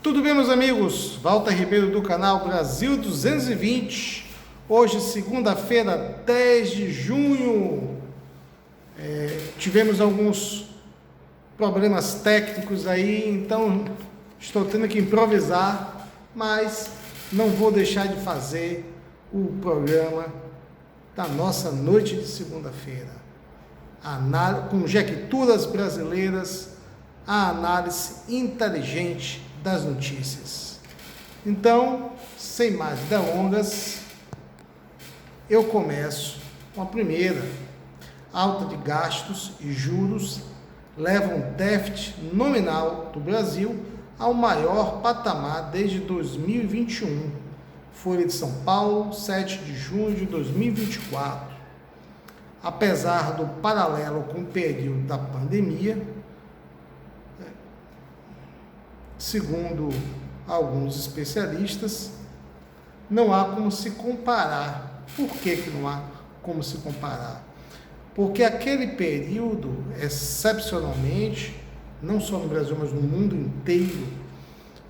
Tudo bem, meus amigos? Walter Ribeiro do canal Brasil 220. Hoje, segunda-feira, 10 de junho. Tivemos alguns problemas técnicos aí, então estou tendo que improvisar, mas não vou deixar de fazer o programa da nossa noite de segunda-feira. Conjecturas brasileiras, a análise inteligente das notícias. Então, sem mais delongas, eu começo com a primeira. Alta de gastos e juros levam o déficit nominal do Brasil ao maior patamar desde 2021. Folha de São Paulo, 7 de junho de 2024. Apesar do paralelo com o período da pandemia, segundo alguns especialistas, não há como se comparar. Por que não há como se comparar? Porque aquele período, excepcionalmente, não só no Brasil, mas no mundo inteiro,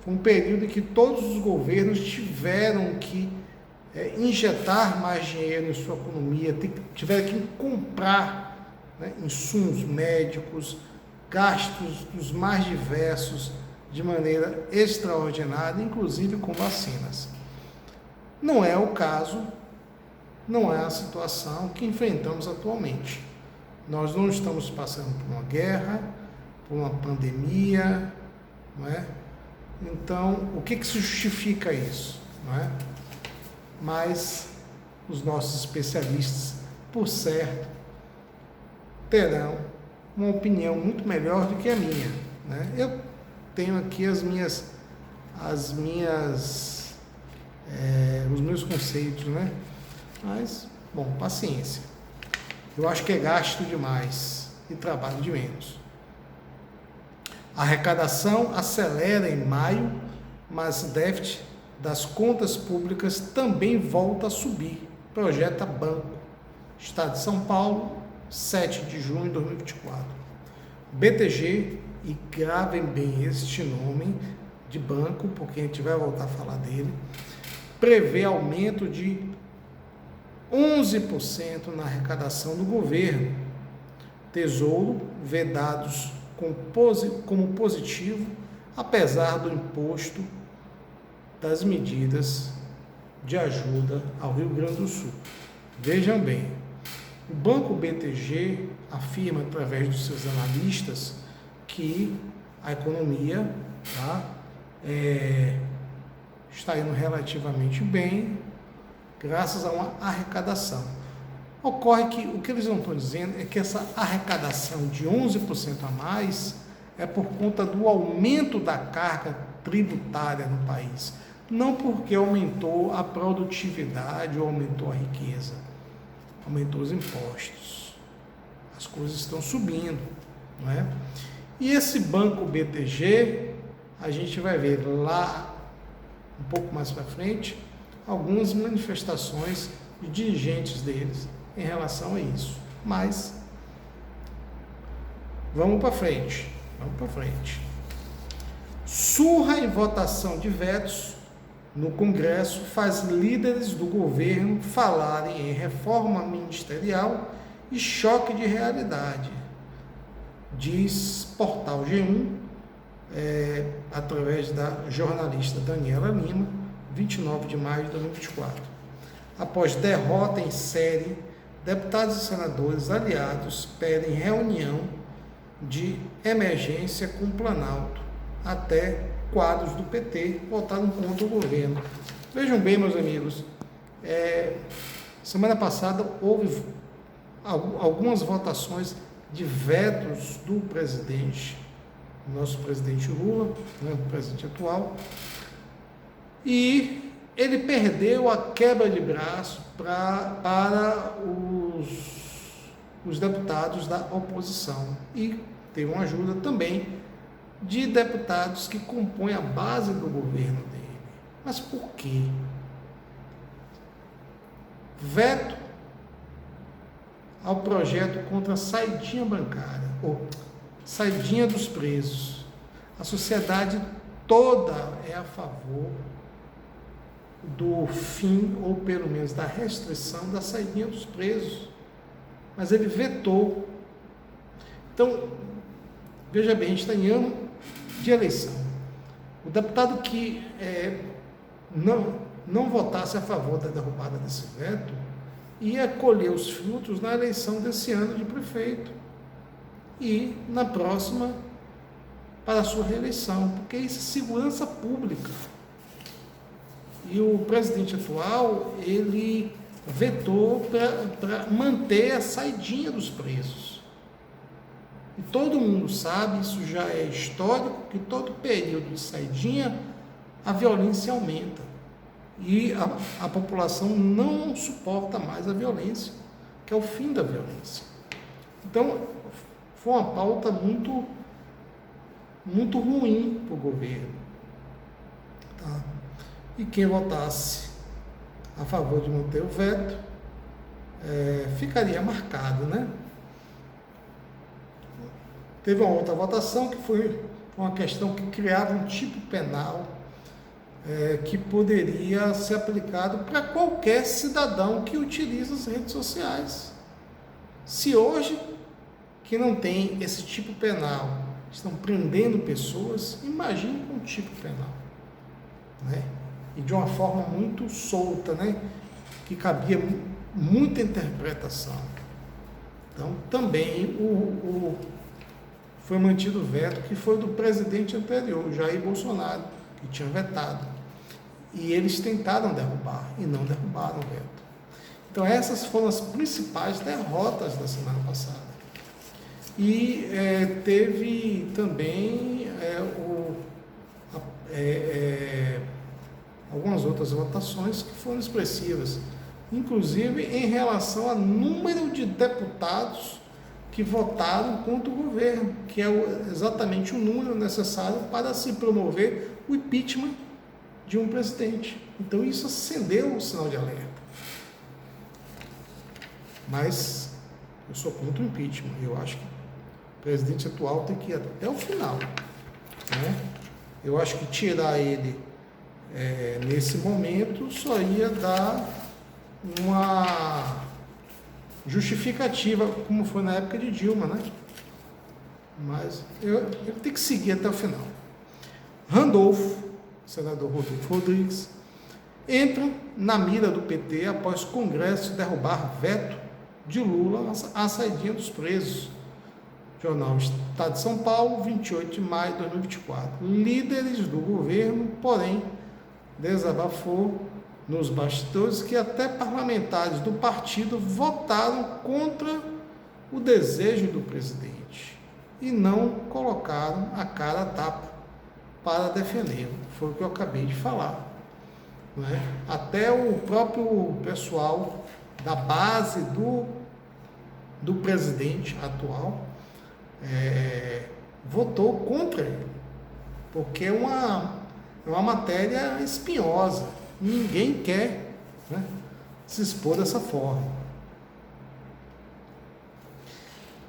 foi um período em que todos os governos tiveram que injetar mais dinheiro em sua economia, tiveram que comprar insumos médicos, gastos dos mais diversos, de maneira extraordinária, inclusive com vacinas. Não é o caso, não é a situação que enfrentamos atualmente. Nós não estamos passando por uma guerra, por uma pandemia, não é? Então, o que justifica isso? Não é? Mas os nossos especialistas, por certo, terão uma opinião muito melhor do que a minha, né? Eu tenho aqui os meus conceitos, né? Mas, bom, paciência. Eu acho que é gasto demais e trabalho de menos. A arrecadação acelera em maio, mas o déficit das contas públicas também volta a subir, projeta Banco. Estado de São Paulo, 7 de junho de 2024. BTG, e gravem bem este nome de banco, porque a gente vai voltar a falar dele, prevê aumento de 11% na arrecadação do governo. Tesouro vê dados como positivo, apesar do imposto das medidas de ajuda ao Rio Grande do Sul. Vejam bem, o Banco BTG afirma, através dos seus analistas, que a economia está indo relativamente bem, graças a uma arrecadação. Ocorre que o que eles não estão dizendo é que essa arrecadação de 11% a mais é por conta do aumento da carga tributária no país, não porque aumentou a produtividade ou aumentou a riqueza, aumentou os impostos. As coisas estão subindo, não é? E esse Banco BTG, a gente vai ver lá, um pouco mais para frente, algumas manifestações de dirigentes deles em relação a isso. Mas, vamos para frente. Surra em votação de vetos no Congresso faz líderes do governo falarem em reforma ministerial e choque de realidade, diz Portal G1, através da jornalista Daniela Lima, 29 de maio de 2024. Após derrota em série, deputados e senadores aliados pedem reunião de emergência com o Planalto. Até quadros do PT votaram contra o governo. Vejam bem, meus amigos, semana passada houve algumas votações de vetos do presidente, nosso presidente Lula, o presidente atual, e ele perdeu a quebra de braço para os deputados da oposição e teve uma ajuda também de deputados que compõem a base do governo dele. Mas por quê? Veto ao projeto contra a saidinha bancária, ou saidinha dos presos. A sociedade toda é a favor do fim, ou pelo menos da restrição da saidinha dos presos. Mas ele vetou. Então, veja bem, a gente está em ano de eleição. O deputado que não votasse a favor da derrubada desse veto ia colher os frutos na eleição desse ano de prefeito e na próxima para a sua reeleição, porque isso é segurança pública. E o presidente atual, ele vetou para manter a saidinha dos presos. E todo mundo sabe, isso já é histórico, que todo período de saidinha a violência aumenta. E a população não suporta mais a violência, que é o fim da violência. Então, foi uma pauta muito ruim para o governo. Tá? E quem votasse a favor de manter o veto, ficaria marcado, né? Teve uma outra votação que foi uma questão que criava um tipo penal que poderia ser aplicado para qualquer cidadão que utiliza as redes sociais. Se hoje, que não tem esse tipo penal, estão prendendo pessoas, imagine com um tipo penal, né? E de uma forma muito solta, né? Que cabia muita interpretação. Então, também foi mantido o veto, que foi do presidente anterior, Jair Bolsonaro, que tinha vetado. E eles tentaram derrubar, e não derrubaram o veto. Então, essas foram as principais derrotas da semana passada. E teve também algumas outras votações que foram expressivas, inclusive em relação ao número de deputados que votaram contra o governo, que é exatamente o número necessário para se promover o impeachment de um presidente. Então isso acendeu o sinal de alerta. Mas eu sou contra o impeachment. Eu acho que o presidente atual tem que ir até o final, né? Eu acho que tirar ele nesse momento só ia dar uma justificativa, como foi na época de Dilma, né? Mas eu tenho que seguir até o final. Senador Rodolfo Rodrigues, entra na mira do PT após o Congresso derrubar veto de Lula à saidinha dos presos. Jornal Estado de São Paulo, 28 de maio de 2024. Líderes do governo, porém, desabafou nos bastidores que até parlamentares do partido votaram contra o desejo do presidente e não colocaram a cara a tapa para defendê-lo. Foi o que eu acabei de falar, né? Até o próprio pessoal da base do presidente atual votou contra ele, porque é uma matéria espinhosa. Ninguém quer, né, se expor dessa forma.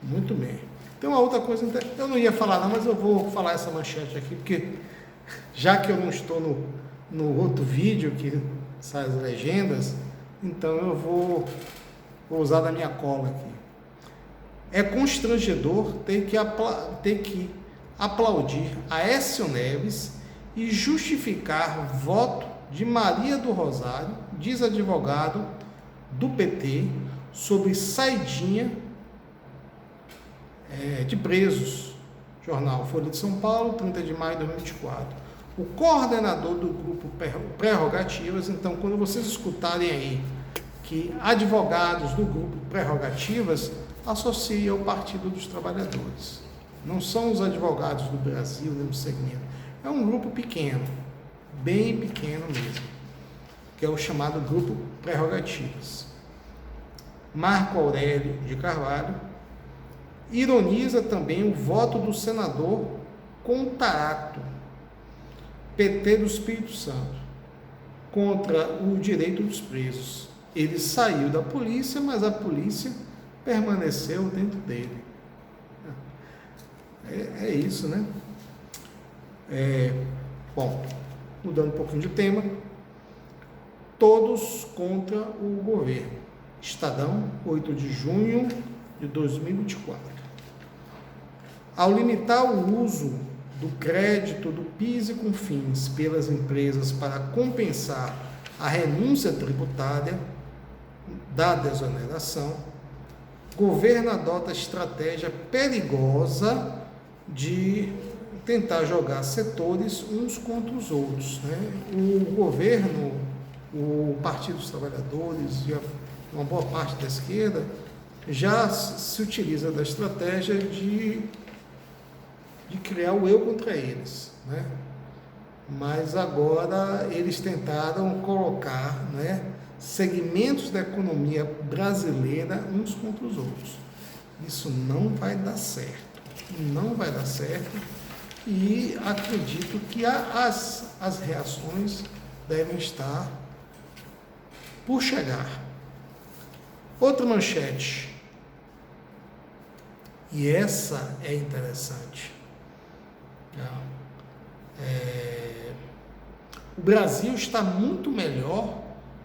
Muito bem. Tem uma outra coisa, eu não ia falar não, mas eu vou falar essa manchete aqui, porque já que eu não estou no outro vídeo que sai as legendas, então eu vou usar da minha cola aqui. É constrangedor ter que aplaudir Aécio Neves e justificar voto de Maria do Rosário, diz advogado do PT, sobre saidinha de presos. Jornal Folha de São Paulo, 30 de maio de 2024. O coordenador do grupo Prerrogativas, então, quando vocês escutarem aí que advogados do grupo Prerrogativas associam ao Partido dos Trabalhadores. Não são os advogados do Brasil, nem do segmento. É um grupo pequeno, bem pequeno mesmo, que é o chamado grupo Prerrogativas. Marco Aurélio de Carvalho ironiza também o voto do senador Contarato, PT do Espírito Santo, contra o direito dos presos. Ele saiu da polícia, mas a polícia permaneceu dentro dele. É isso, né? Bom, mudando um pouquinho de tema, todos contra o governo. Estadão, 8 de junho de 2024. Ao limitar o uso do crédito do PIS e COFINS pelas empresas para compensar a renúncia tributária da desoneração, o governo adota a estratégia perigosa de tentar jogar setores uns contra os outros, né? O governo, o Partido dos Trabalhadores e uma boa parte da esquerda já se utiliza da estratégia de criar o eu contra eles, né? Mas agora eles tentaram colocar, né, segmentos da economia brasileira uns contra os outros. Isso não vai dar certo, não vai dar certo, e acredito que as reações devem estar por chegar. Outra manchete, e essa é interessante. O Brasil está muito melhor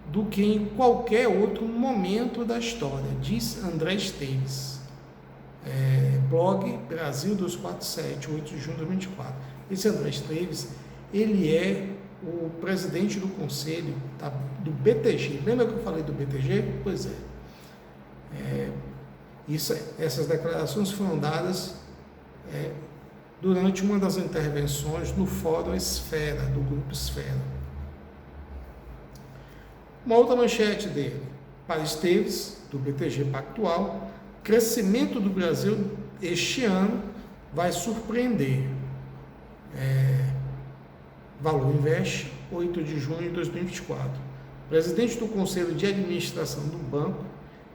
do que em qualquer outro momento da história, diz André Esteves, blog Brasil 247, 8 de junho de 2024. Esse André Esteves, ele é o presidente do conselho do BTG. Lembra que eu falei do BTG? Pois é. Essas declarações foram dadas durante uma das intervenções no Fórum Esfera, do Grupo Esfera. Uma outra manchete dele, para Esteves, do BTG Pactual: crescimento do Brasil este ano vai surpreender. Valor Invest, 8 de junho de 2024. O presidente do Conselho de Administração do banco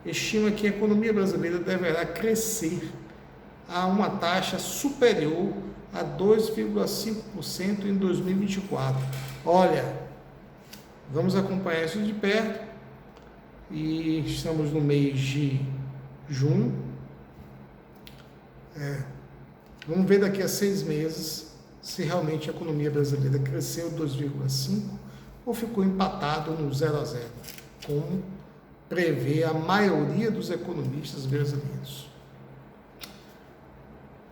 estima que a economia brasileira deverá crescer a uma taxa superior a 2,5% em 2024. Olha, vamos acompanhar isso de perto, e estamos no mês de junho. Vamos ver daqui a 6 meses se realmente a economia brasileira cresceu 2,5% ou ficou empatado no 0 a 0, como prevê a maioria dos economistas brasileiros.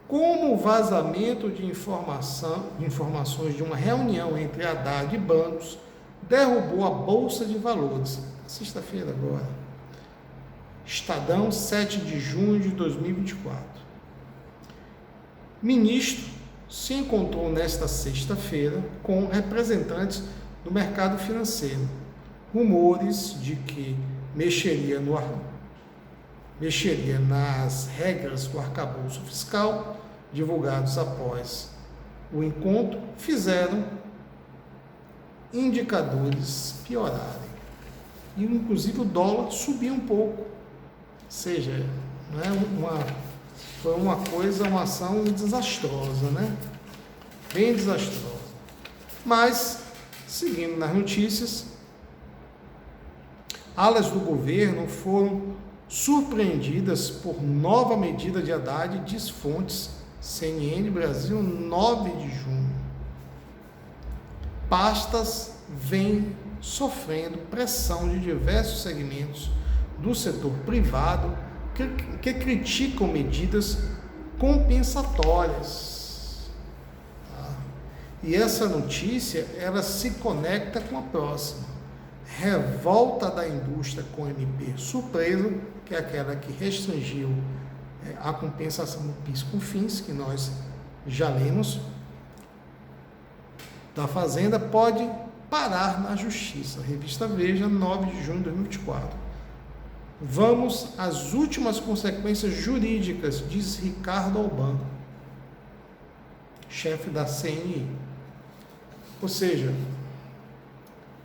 Como o vazamento de informações de uma reunião entre Haddad e bancos derrubou a Bolsa de Valores. Sexta-feira agora. Estadão, 7 de junho de 2024. Ministro se encontrou nesta sexta-feira com representantes do mercado financeiro. Rumores de que mexeria nas regras do arcabouço fiscal, divulgados após o encontro, fizeram indicadores piorarem. E, inclusive, o dólar subiu um pouco. Ou seja, não é foi uma ação desastrosa, né? Bem desastrosa. Mas, seguindo nas notícias, alas do governo foram surpreendidas por nova medida de Haddad, diz fontes CNN Brasil, 9 de junho. Pastas vêm sofrendo pressão de diversos segmentos do setor privado que criticam medidas compensatórias. E essa notícia, ela se conecta com a próxima. Revolta da indústria com MP surpresa, que é aquela que restringiu a compensação do PIS com COFINS, que nós já lemos, da Fazenda, pode parar na Justiça. Revista Veja, 9 de junho de 2024. Vamos às últimas consequências jurídicas, diz Ricardo Alban, chefe da CNI. Ou seja,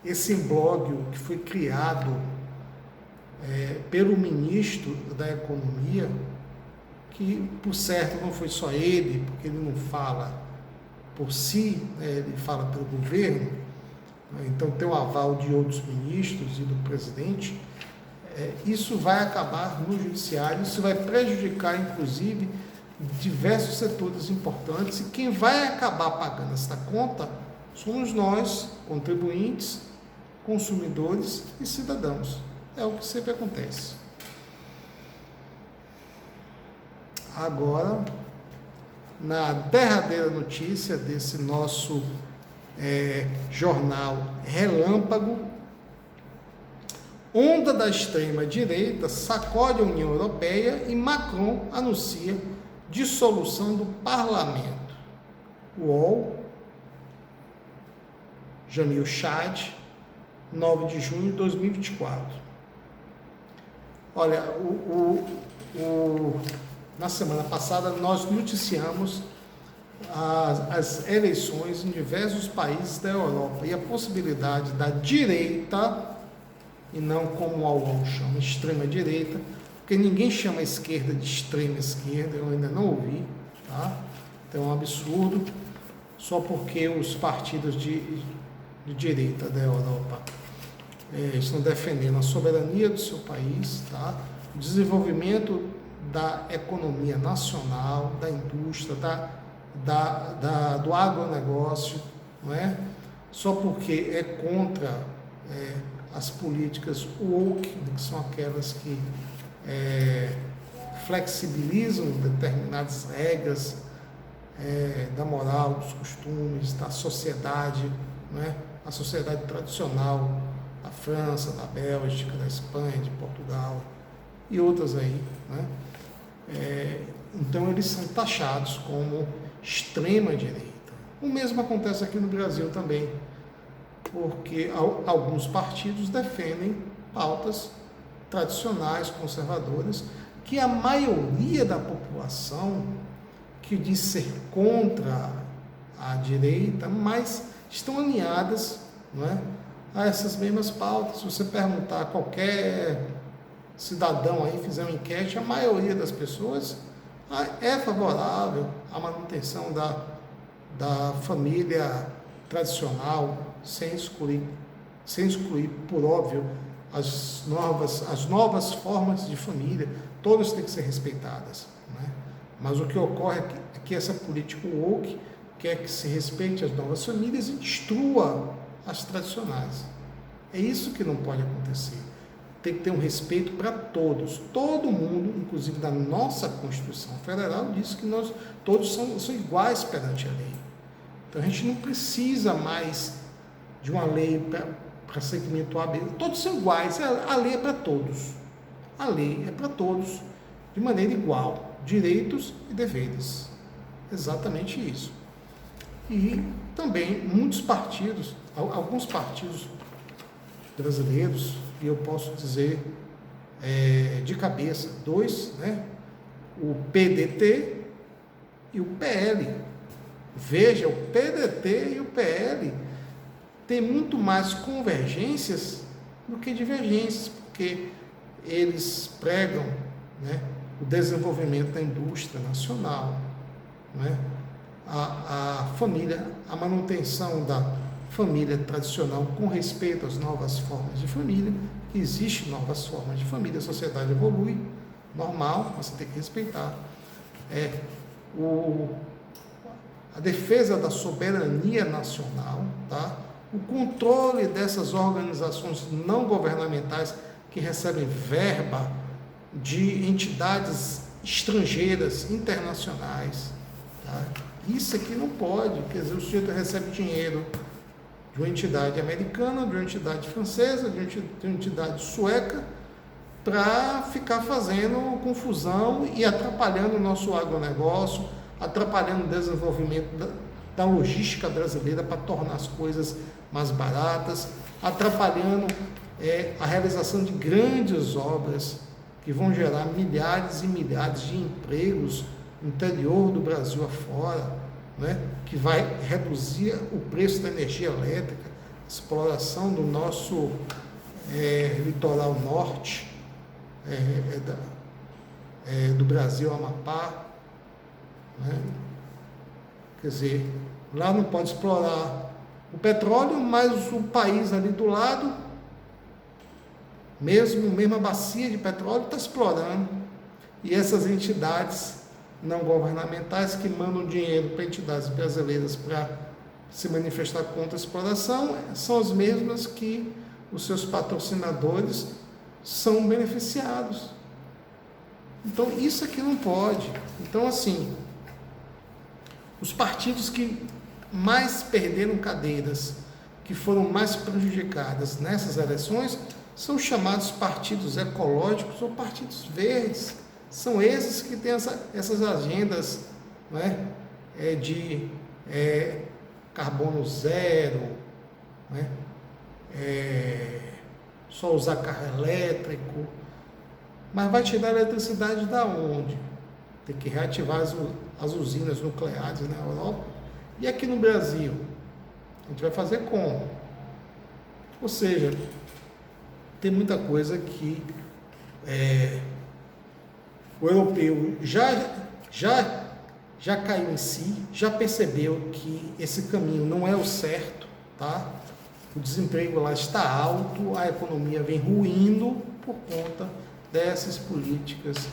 esse imbróglio que foi criado pelo ministro da Economia, que, por certo, não foi só ele, porque ele não fala por si, ele fala pelo governo, então tem o aval de outros ministros e do presidente. Isso vai acabar no judiciário, isso vai prejudicar, inclusive, diversos setores importantes, e quem vai acabar pagando essa conta Somos nós, contribuintes, consumidores e cidadãos. É o que sempre acontece. Agora, na derradeira notícia desse nosso jornal Relâmpago, onda da extrema-direita sacode a União Europeia e Macron anuncia dissolução do parlamento. UOL, Jamil Chad, 9 de junho de 2024. Olha, na semana passada nós noticiamos as eleições em diversos países da Europa e a possibilidade da direita, e não como o UOL chama, extrema-direita, porque ninguém chama a esquerda de extrema-esquerda, eu ainda não ouvi, tá? Então é um absurdo, só porque os partidos de direita da Europa estão defendendo a soberania do seu país, tá? O desenvolvimento da economia nacional, da indústria, do agronegócio, não é? Só porque é contra as políticas woke, que são aquelas que flexibilizam determinadas regras da moral, dos costumes, da sociedade, não é? A sociedade tradicional da França, da Bélgica, da Espanha, de Portugal e outras aí, né? Então eles são taxados como extrema-direita. O mesmo acontece aqui no Brasil também, porque alguns partidos defendem pautas tradicionais, conservadoras, que a maioria da população que diz ser contra a direita, mas estão alinhadas, não é, a essas mesmas pautas. Se você perguntar a qualquer cidadão aí, fizer uma enquete, a maioria das pessoas é favorável à manutenção da família tradicional, sem excluir, por óbvio, as novas formas de família, todas têm que ser respeitadas, né? Mas o que ocorre é que essa política woke quer que se respeite as novas famílias e destrua as tradicionais. É isso que não pode acontecer. Tem que ter um respeito para todos. Todo mundo, inclusive da nossa Constituição Federal, diz que nós todos são iguais perante a lei. Então a gente não precisa mais de uma lei para segmento A, B. Todos são iguais. A lei é para todos. A lei é para todos de maneira igual. Direitos e deveres. Exatamente isso. E também muitos partidos, alguns partidos brasileiros, e eu posso dizer de cabeça, dois, né? O PDT e o PL. Veja, o PDT e o PL têm muito mais convergências do que divergências, porque eles pregam, né, o desenvolvimento da indústria nacional, né, a família, a manutenção da família tradicional com respeito às novas formas de família. Existem novas formas de família, a sociedade evolui, normal, você tem que respeitar. A defesa da soberania nacional, tá? O controle dessas organizações não governamentais que recebem verba de entidades estrangeiras, internacionais, tá? Isso aqui não pode, quer dizer, o sujeito recebe dinheiro de uma entidade americana, de uma entidade francesa, de uma entidade sueca, para ficar fazendo confusão e atrapalhando o nosso agronegócio, atrapalhando o desenvolvimento da logística brasileira para tornar as coisas mais baratas, atrapalhando a realização de grandes obras que vão gerar milhares e milhares de empregos no interior do Brasil afora, né? Que vai reduzir o preço da energia elétrica, exploração do nosso litoral norte do Brasil, Amapá, né? Quer dizer, lá não pode explorar o petróleo, mas o país ali do lado, mesma bacia de petróleo, está explorando. E essas entidades não governamentais que mandam dinheiro para entidades brasileiras para se manifestar contra a exploração são as mesmas que os seus patrocinadores são beneficiados. Então, isso aqui não pode. Então, assim, os partidos que mais perderam cadeiras, que foram mais prejudicadas nessas eleições, são chamados partidos ecológicos ou partidos verdes. São esses que têm essas agendas, né, de carbono zero, né, só usar carro elétrico. Mas vai tirar a eletricidade da onde? Tem que reativar as usinas nucleares na Europa. E aqui no Brasil? A gente vai fazer como? Ou seja, tem muita coisa que o europeu já caiu em si, já percebeu que esse caminho não é o certo, tá? O desemprego lá está alto, a economia vem ruindo por conta dessas políticas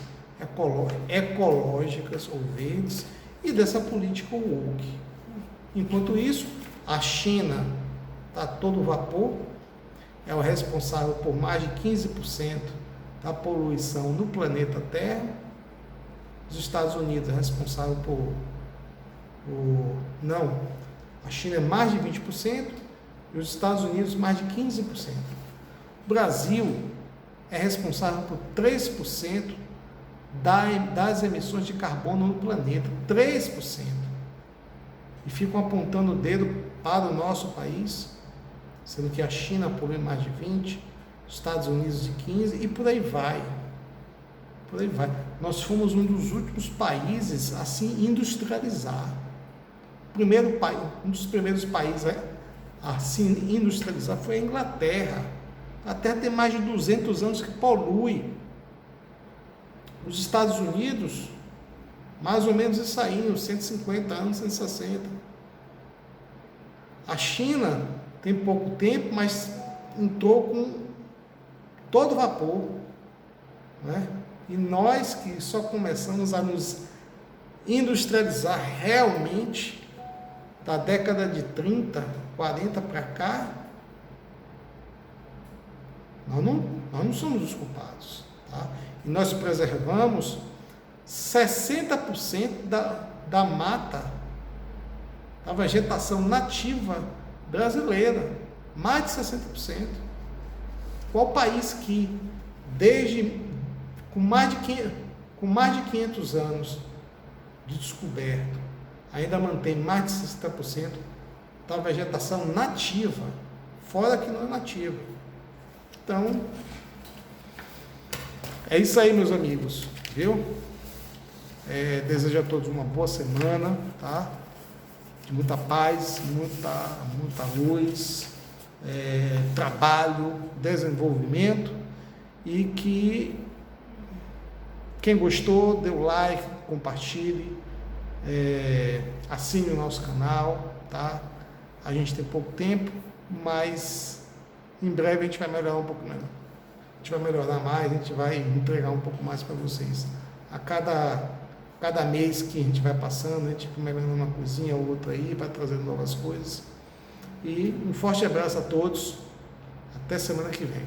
ecológicas ou verdes e dessa política woke. Enquanto isso, a China está todo vapor, é o responsável por mais de 15% da poluição no planeta Terra. Os Estados Unidos é responsável a China é mais de 20% e os Estados Unidos mais de 15%. O Brasil é responsável por 3% das emissões de carbono no planeta, 3%. E ficam apontando o dedo para o nosso país, sendo que a China polui mais de 20%, os Estados Unidos de 15% e por aí vai. Por aí vai. Nós fomos um dos últimos países a se industrializar. Um dos primeiros países a se industrializar foi a Inglaterra. A Inglaterra tem mais de 200 anos que polui. Os Estados Unidos, mais ou menos isso aí, uns 150 anos, 160. A China tem pouco tempo, mas entrou com todo vapor, né? E nós que só começamos a nos industrializar realmente da década de 30, 40 para cá, nós não somos os culpados, tá? E nós preservamos 60% da mata, da vegetação nativa brasileira, mais de 60%. Qual país que, com mais de 500 anos de descoberto, ainda mantém mais de 60% da vegetação nativa, fora que não é nativa? Então, é isso aí, meus amigos, viu? Desejo a todos uma boa semana, tá? De muita paz, muita luz, trabalho, desenvolvimento, e que quem gostou, dê o like, compartilhe, assine o nosso canal, tá? A gente tem pouco tempo, mas em breve a gente vai melhorar um pouco melhor. A gente vai melhorar mais, a gente vai entregar um pouco mais para vocês. A cada mês que a gente vai passando, a gente vai melhorando uma coisinha ou outra aí, vai trazendo novas coisas. E um forte abraço a todos. Até semana que vem.